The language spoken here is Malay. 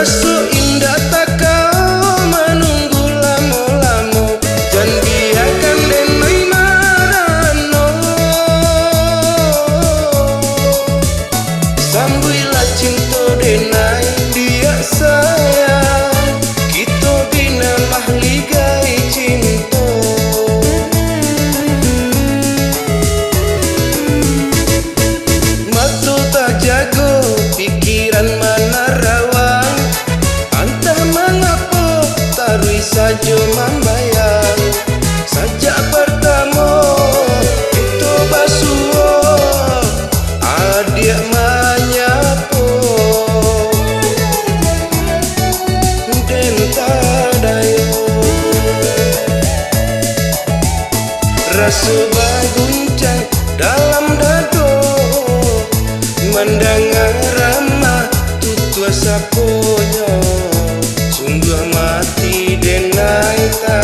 Rasu indah tak kau menunggu lama-lama, jangan biarkan denai marano. Sambuilah cinta denai dia sayang, kita bina mahligai cinta. Mata tak jago, pikiran mana rawang, entah mengapa tarui saja membayang. Sajak pertama kita basuh, adik menyapa, dan tak daya. Rasa berguncang dalam dada, mendengar ramah tutua saponya, sungguh mati denai tak